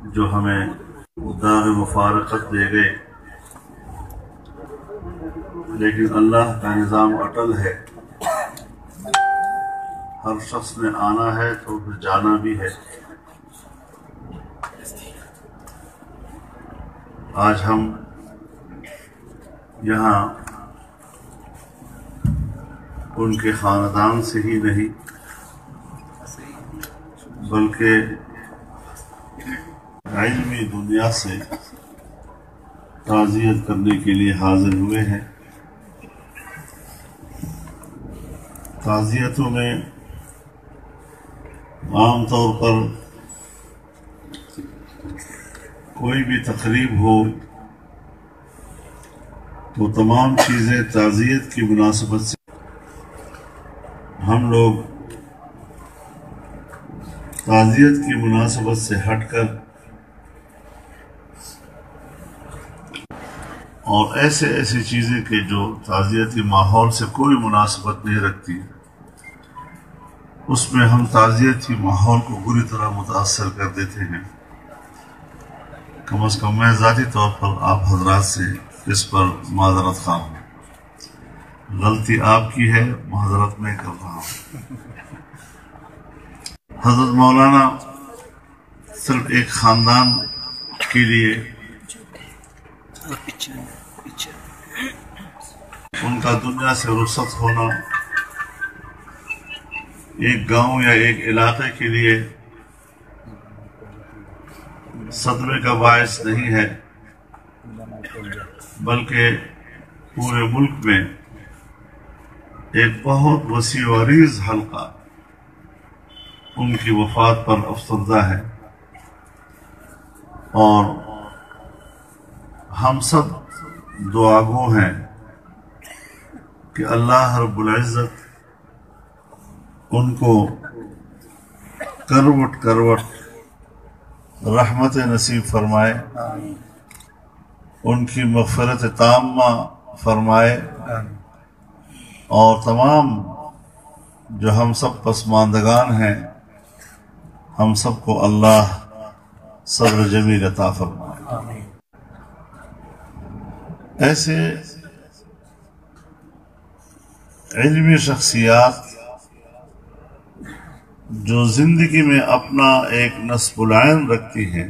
جو ہمیں داغ مفارقت دے گئے، لیکن اللہ کا نظام اٹل ہے، ہر شخص نے آنا ہے تو پھر جانا بھی ہے۔ آج ہم یہاں ان کے خاندان سے ہی نہیں بلکہ علمی دنیا سے تعزیت کرنے کے لیے حاضر ہوئے ہیں۔ تعزیتوں میں عام طور پر کوئی بھی تقریب ہو تو تمام چیزیں تعزیت کی مناسبت سے ہم لوگ تعزیت کی مناسبت سے ہٹ کر اور ایسی چیزیں کہ جو تعزیتی ماحول سے کوئی مناسبت نہیں رکھتی، اس میں ہم تعزیتی ماحول کو بری طرح متاثر کر دیتے ہیں۔ کم از کم میں ذاتی طور پر آپ حضرات سے اس پر معذرت خواہ ہوں۔ غلطی آپ کی ہے، معذرت میں کر رہا ہوں۔ حضرت مولانا صرف ایک خاندان کے لیے ان کا دنیا سے رخصت ہونا ایک گاؤں یا ایک علاقے کے لیے صدمے کا باعث نہیں ہے، بلکہ پورے ملک میں ایک بہت وسیع و عریض حلقہ ان کی وفات پر افسردہ ہے، اور ہم سب دعاگو ہیں کہ اللہ رب العزت ان کو کروٹ کروٹ رحمت نصیب فرمائے، ان کی مغفرت تامہ فرمائے، اور تمام جو ہم سب پسماندگان ہیں ہم سب کو اللہ صبر جمیل عطا فرمائے۔ ایسے علمی شخصیات جو زندگی میں اپنا ایک نصب العین رکھتی ہیں،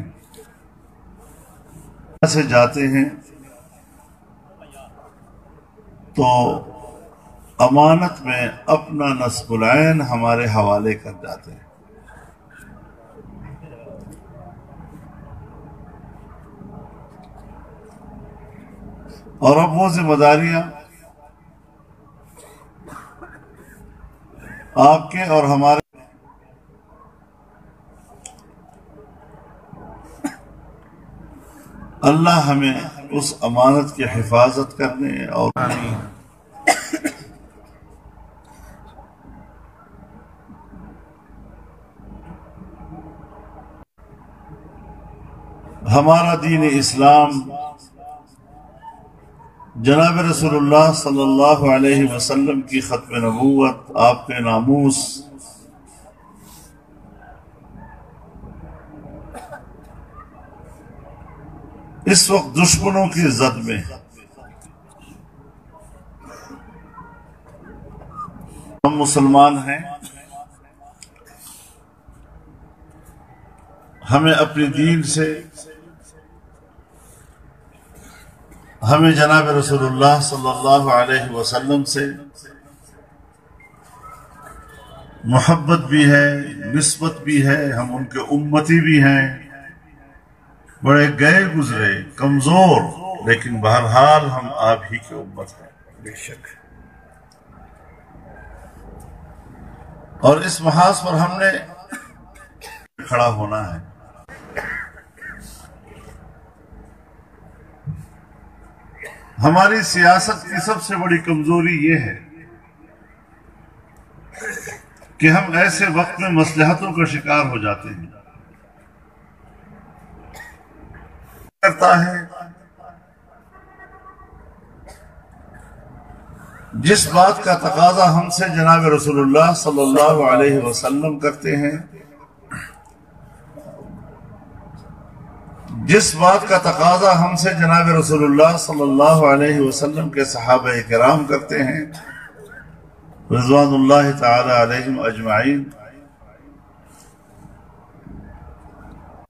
ایسے جاتے ہیں تو امانت میں اپنا نصب العین ہمارے حوالے کر جاتے ہیں۔ اور اب وہ ذمہ داریاں آپ کے اور ہمارے اللہ ہمیں اس امانت کی حفاظت کرنے اور ہمارا دین اسلام جناب رسول اللہ صلی اللہ علیہ وسلم کی ختم نبوت، آپ کے ناموس، اس وقت دشمنوں کی زد میں ہم مسلمان ہیں، ہمیں اپنے دین سے، ہمیں جناب رسول اللہ صلی اللہ علیہ وسلم سے محبت بھی ہے، نسبت بھی ہے، ہم ان کے امتی بھی ہیں، بڑے گئے گزرے کمزور، لیکن بہرحال ہم آپ ہی کی امت ہیں بے شک۔ اور اس محاذ پر ہم نے کھڑا ہونا ہے۔ ہماری سیاست کی سب سے بڑی کمزوری یہ ہے کہ ہم ایسے وقت میں مصلحتوں کا شکار ہو جاتے ہیں، کرتا ہے جس بات کا تقاضا ہم سے جناب رسول اللہ صلی اللہ علیہ وسلم کرتے ہیں جس بات کا تقاضا ہم سے جناب رسول اللہ صلی اللہ علیہ وسلم کے صحابہ کرام کرتے ہیں رضوان اللہ تعالی علیہم اجمعین،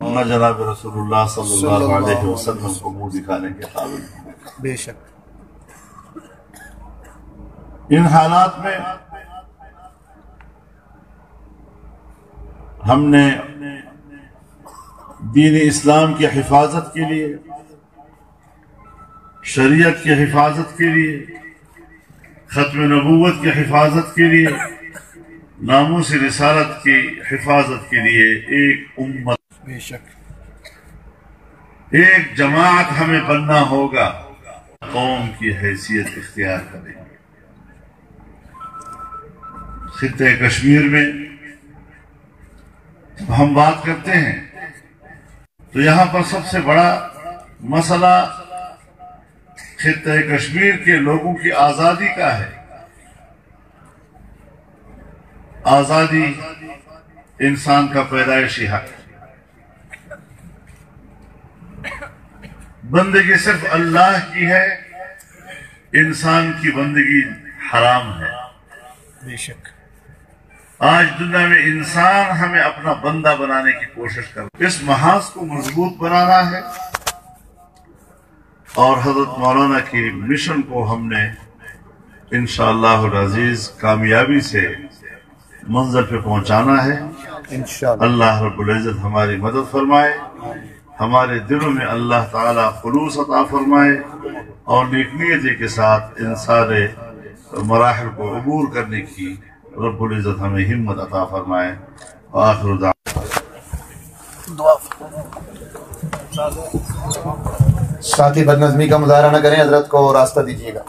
نہ جناب رسول اللہ صلی اللہ علیہ وسلم کو منہ دکھانے کے قابل ہیں۔ بے شک ان حالات میں ہم نے دین اسلام کی حفاظت کے لیے، شریعت کی حفاظت کے لیے، ختم نبوت کی حفاظت کے لیے، ناموس رسالت کی حفاظت کے لیے ایک امت، بے شک ایک جماعت ہمیں بننا ہوگا، قوم کی حیثیت اختیار کریں گے۔ خطہ کشمیر میں ہم بات کرتے ہیں تو یہاں پر سب سے بڑا مسئلہ خطہ کشمیر کے لوگوں کی آزادی کا ہے۔ آزادی انسان کا پیدائشی حق، بندگی صرف اللہ کی ہے، انسان کی بندگی حرام ہے۔ بے شک آج دنیا میں انسان ہمیں اپنا بندہ بنانے کی کوشش کر رہا ہے۔ اس محاذ کو مضبوط بنانا ہے اور حضرت مولانا کی مشن کو ہم نے انشاءاللہ العزیز کامیابی سے منزل پہ پہنچانا ہے۔ انشاءاللہ اللہ رب العزت ہماری مدد فرمائے، ہمارے دلوں میں اللہ تعالیٰ خلوص عطا فرمائے اور نیک نیتی کے ساتھ ان سارے مراحل کو عبور کرنے کی رب العزت ہمیں ہمت عطا فرمائے۔ وآخر دعوانا ساتھی بد نظمی کا مظاہرہ نہ کریں، حضرت کو راستہ دیجیے گا۔